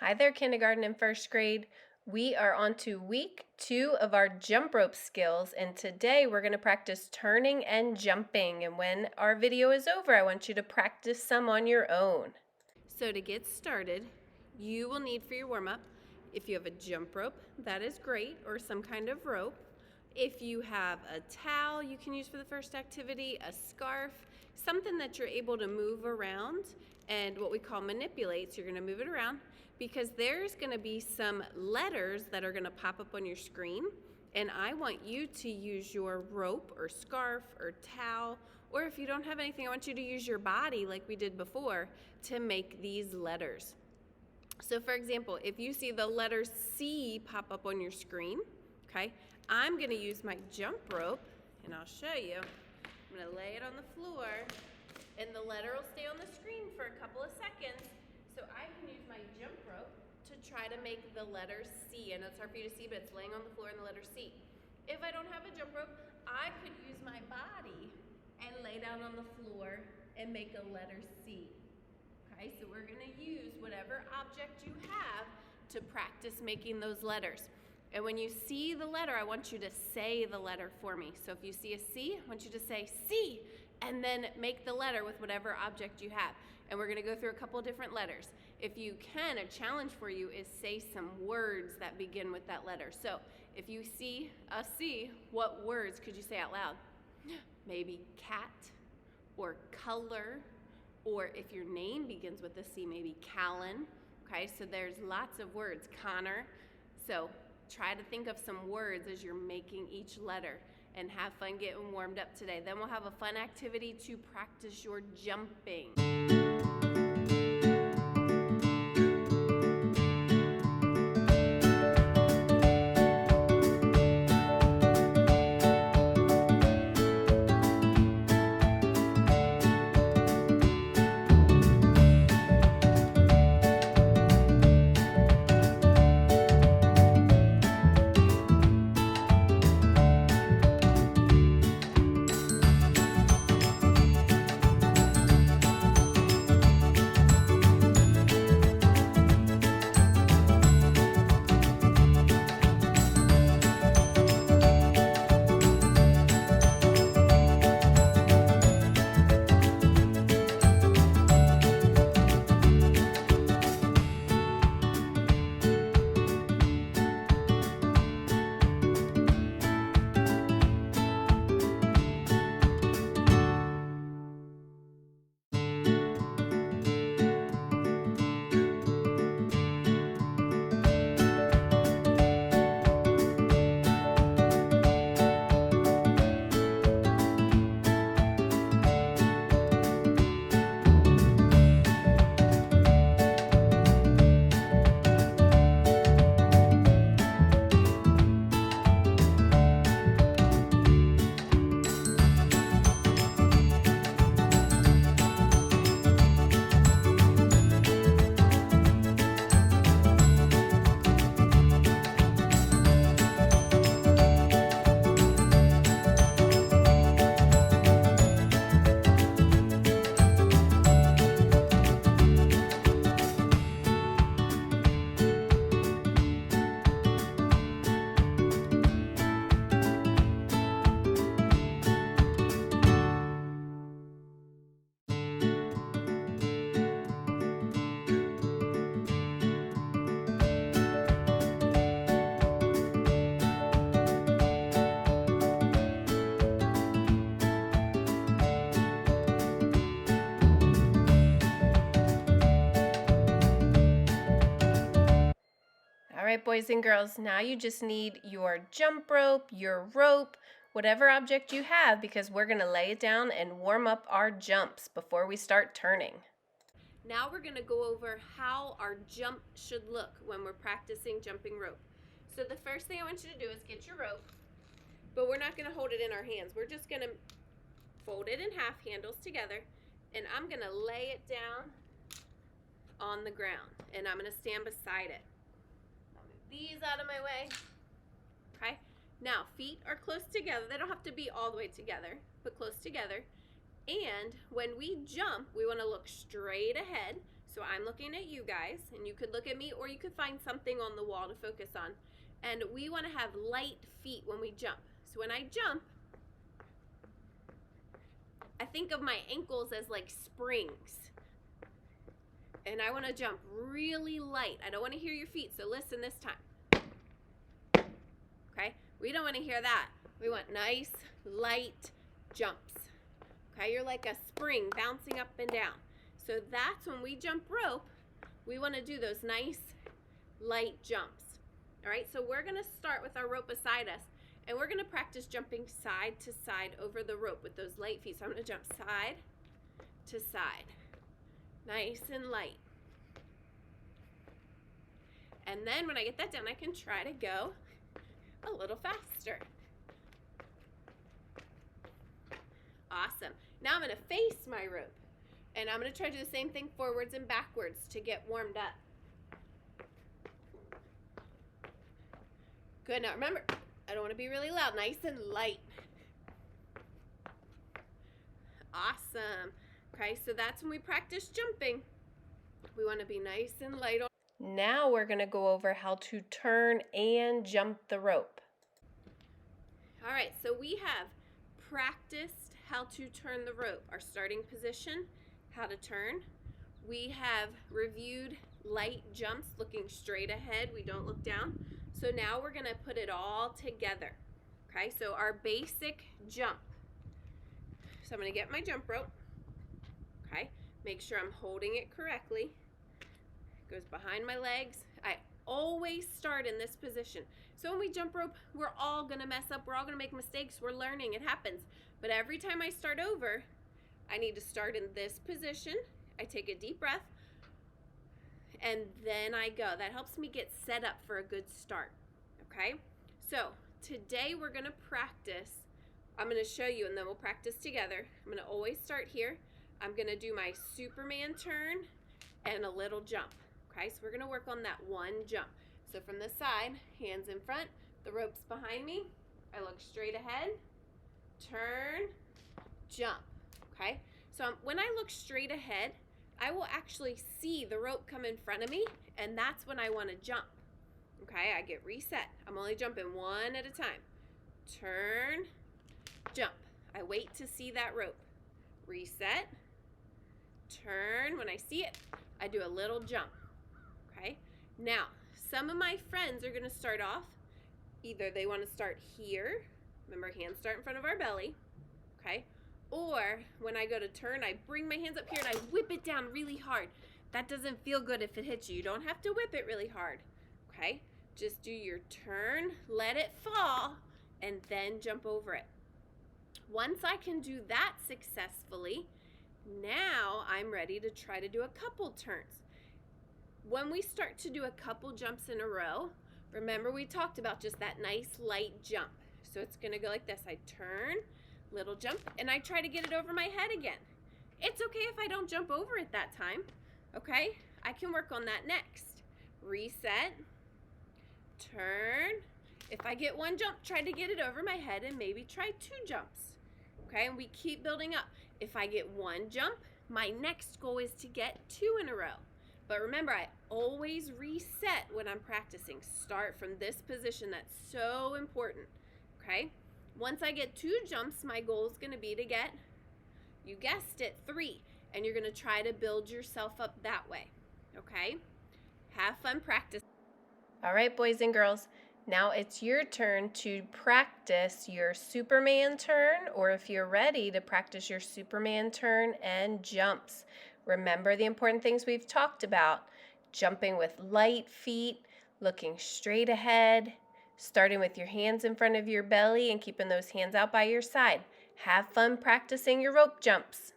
Hi there, kindergarten and first grade. We are on to week 2 of our jump rope skills, and today we're going to practice turning and jumping. And when our video is over, I want you to practice some on your own. So to get started, you will need for your warm-up, if you have a jump rope, that is great, or some kind of rope. If you have a towel you can use for the first activity, a scarf, something that you're able to move around and what we call manipulate, so you're going to move it around because there's going to be some letters that are going to pop up on your screen, and I want you to use your rope or scarf or towel, or if you don't have anything, I want you to use your body like we did before to make these letters. So for example, if you see the letter C pop up on your screen, okay, I'm going to use my jump rope, and I'll show you. I'm going to lay it on the floor, and the letter will stay on the screen for a couple of seconds, so I can use my jump rope to try to make the letter C. I know it's hard for you to see, but it's laying on the floor in the letter C. If I don't have a jump rope, I could use my body and lay down on the floor and make a letter C. Okay, so we're going to use whatever object you have to practice making those letters. And when you see the letter, I want you to say the letter for me. So if you see a C, I want you to say C, and then make the letter with whatever object you have. And we're going to go through a couple different letters. If you can, a challenge for you is say some words that begin with that letter. So if you see a C, what words could you say out loud? Maybe cat or color, or if your name begins with a C, maybe Callan. Okay, so there's lots of words. Connor. So try to think of some words as you're making each letter and have fun getting warmed up today. Then we'll have a fun activity to practice your jumping. All right, boys and girls, now you just need your jump rope, your rope, whatever object you have, because we're going to lay it down and warm up our jumps before we start turning. Now we're going to go over how our jump should look when we're practicing jumping rope. So the first thing I want you to do is get your rope, but we're not going to hold it in our hands. We're just going to fold it in half, handles together, and I'm going to lay it down on the ground, and I'm going to stand beside it. I'll move these out of my way. Okay, now feet are close together. They don't have to be all the way together, but close together. And when we jump, we want to look straight ahead. So I'm looking at you guys, and you could look at me, or you could find something on the wall to focus on. And we want to have light feet when we jump. So when I jump, I think of my ankles as like springs. And I want to jump really light. I don't want to hear your feet, so listen this time. Okay? We don't want to hear that. We want nice, light jumps. Okay? You're like a spring bouncing up and down. So that's when we jump rope, we want to do those nice, light jumps. All right? So we're going to start with our rope beside us, and we're going to practice jumping side to side over the rope with those light feet. So I'm going to jump side to side. Nice and light. And then when I get that done, I can try to go a little faster. Awesome. Now I'm going to face my rope. And I'm going to try to do the same thing forwards and backwards to get warmed up. Good. Now remember, I don't want to be really loud. Nice and light. Awesome. Okay, so that's when we practice jumping. We want to be nice and light. Now we're going to go over how to turn and jump the rope. All right, so we have practiced how to turn the rope, our starting position, how to turn. We have reviewed light jumps, looking straight ahead. We don't look down. So now we're going to put it all together. Okay, so our basic jump. So I'm going to get my jump rope. Okay, make sure I'm holding it correctly. It goes behind my legs. I always start in this position. So when we jump rope, we're all going to mess up. We're all going to make mistakes. We're learning. It happens. But every time I start over, I need to start in this position. I take a deep breath, and then I go. That helps me get set up for a good start. Okay? So today we're going to practice. I'm going to show you, and then we'll practice together. I'm going to always start here. I'm going to do my Superman turn and a little jump. Okay, so we're going to work on that one jump. So from the side, hands in front, the rope's behind me. I look straight ahead, turn, jump. Okay, so when I look straight ahead, I will actually see the rope come in front of me, and that's when I want to jump. Okay, I get reset. I'm only jumping one at a time. Turn, jump. I wait to see that rope. Reset, turn. When I see it, I do a little jump. Okay, now some of my friends are going to start off, either they want to start here, remember hands start in front of our belly, okay, or when I go to turn, I bring my hands up here and I whip it down really hard. That doesn't feel good if it hits you. You don't have to whip it really hard. Okay, just do your turn, let it fall, and then jump over it. Once I can do that successfully, now I'm ready to try to do a couple turns. When we start to do a couple jumps in a row, remember we talked about just that nice light jump. So it's going to go like this. I turn, little jump, and I try to get it over my head again. It's okay if I don't jump over it that time. Okay? I can work on that next. Reset, turn. If I get one jump, try to get it over my head and maybe try two jumps. Okay? And we keep building up. If I get one jump, my next goal is to get two in a row. But remember, I always reset when I'm practicing. Start from this position. That's so important. Okay? Once I get two jumps, my goal is going to be to get, you guessed it, 3. And you're going to try to build yourself up that way. Okay? Have fun practicing. All right, boys and girls. Now it's your turn to practice your Superman turn, or if you're ready, to practice your Superman turn and jumps. Remember the important things we've talked about. Jumping with light feet, looking straight ahead, starting with your hands in front of your belly and keeping those hands out by your side. Have fun practicing your rope jumps.